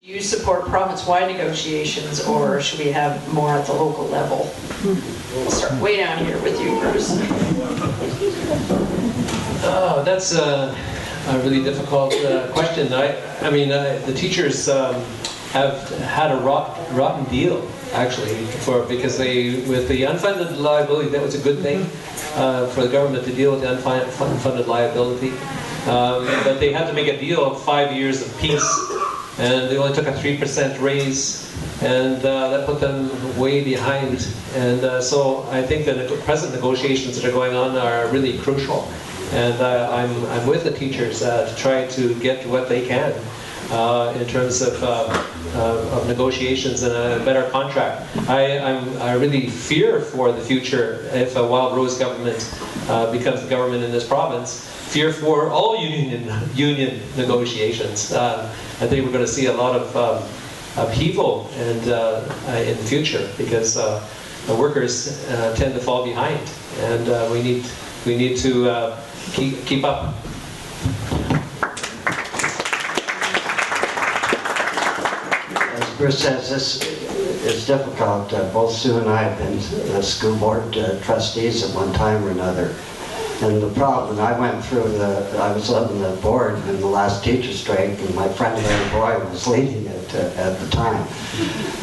Do you support province-wide negotiations, or should we have more at the local level? We'll start way down here with you, Bruce. Oh, that's a really difficult question. I mean, the teachers have had a rotten deal, actually, because with the unfunded liability, that was a good thing for the government to deal with the unfunded liability. But they had to make a deal of 5 years of peace, and they only took a 3% raise, and that put them way behind. And so I think the present negotiations that are going on are really crucial. And I'm with the teachers to try to get what they can in terms of negotiations and a better contract. I really fear for the future if a Wild Rose government becomes the government in this province. Fear for all union negotiations. I think we're going to see a lot of upheaval in the future because the workers tend to fall behind, and we need to keep up. As Bruce says, this is difficult. Both Sue and I have been school board trustees at one time or another. And the problem, I went through I was on the board in the last teacher strike, and my friend Larry Boy was leading it at the time.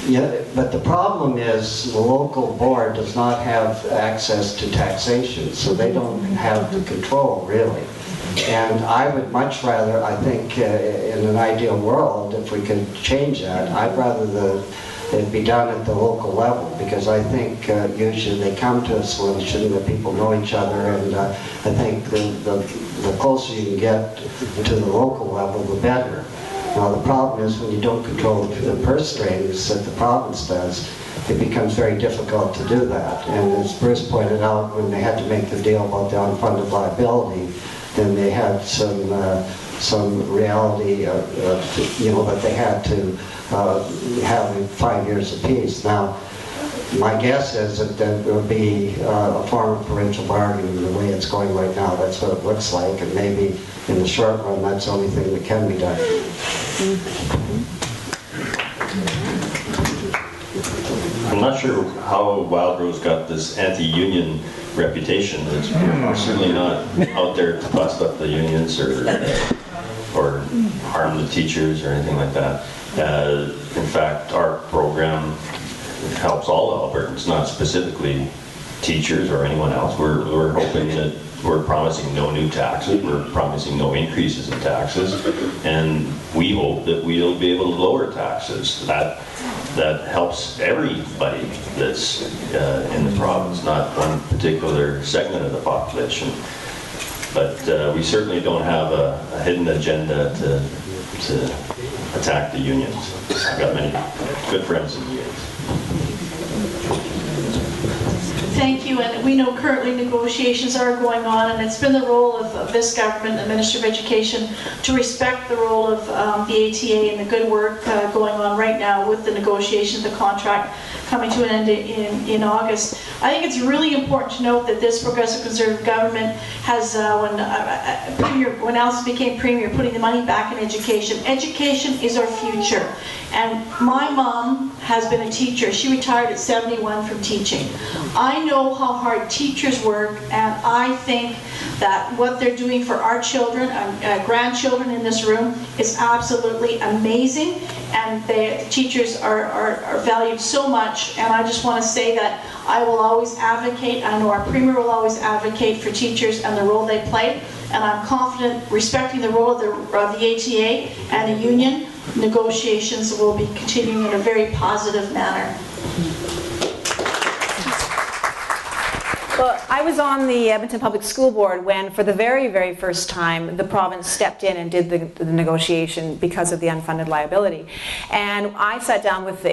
Yeah, but the problem is the local board does not have access to taxation, so they don't have the control, really. And I would much rather, I think, in an ideal world, if we could change that, I'd rather it be done at the local level, because I think usually they come to a solution that people know each other, and I think the closer you can get to the local level, the better. Now the problem is when you don't control the purse strings that the province does, it becomes very difficult to do that. And as Bruce pointed out, when they had to make the deal about the unfunded liability, then they had some reality of that they had to have 5 years of peace. Now, my guess is that there will be a form of provincial bargaining the way it's going right now. That's what it looks like, and maybe in the short run, that's the only thing that can be done. I'm not sure how Wild Rose got this anti-union reputation. It's certainly not out there to bust up the unions or harm the teachers or anything like that. In fact, our program helps all Albertans, not specifically teachers or anyone else. We're hoping that we're promising no new taxes, we're promising no increases in taxes, and we hope that we'll be able to lower taxes. That helps everybody that's in the province, not one particular segment of the population. But we certainly don't have a hidden agenda to attack the unions. I've got many good friends in the unions. Thank you, and we know currently negotiations are going on, and it's been the role of this government, the Minister of Education, to respect the role of the ATA and the good work going on right now with the negotiation of the contract coming to an end in August. I think it's really important to note that this Progressive Conservative government has, when Alice became Premier, putting the money back in education. Education is our future. And my mom has been a teacher. She retired at 71 from teaching. I know how hard teachers work, and I think that what they're doing for our children, grandchildren in this room, is absolutely amazing. And the teachers are valued so much, and I just want to say that I will always advocate, I know our Premier will always advocate for teachers and the role they play, and I'm confident, respecting the role of the ATA and the union, negotiations will be continuing in a very positive manner. Well, I was on the Edmonton Public School Board when, for the very, very first time, the province stepped in and did the negotiation because of the unfunded liability. And I sat down with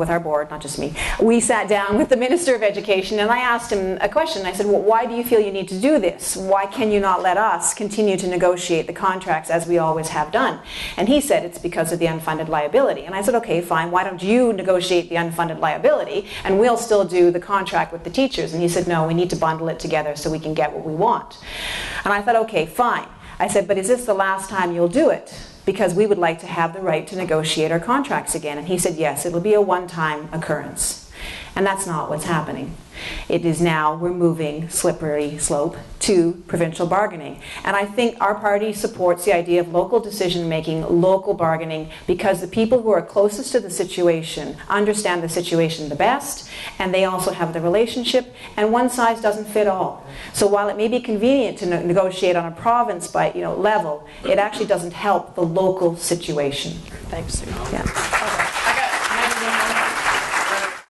our board, not just me. We sat down with the Minister of Education, and I asked him a question. I said, well, why do you feel you need to do this? Why can you not let us continue to negotiate the contracts as we always have done? And he said it's because of the unfunded liability. And I said, okay, fine. Why don't you negotiate the unfunded liability, and we'll still do the contract with the teachers? And he said, no, we need to bundle it together so we can get what we want. And I thought, okay, fine. I said, but is this the last time you'll do it? because we would like to have the right to negotiate our contracts again. And he said, yes, it'll be a one-time occurrence. And that's not what's happening. It is now we're moving slippery slope to provincial bargaining. And I think our party supports the idea of local decision-making, local bargaining, because the people who are closest to the situation understand the situation the best, and they also have the relationship, and one size doesn't fit all. So while it may be convenient to negotiate on a province by level, it actually doesn't help the local situation. Thanks, Sue. Yeah.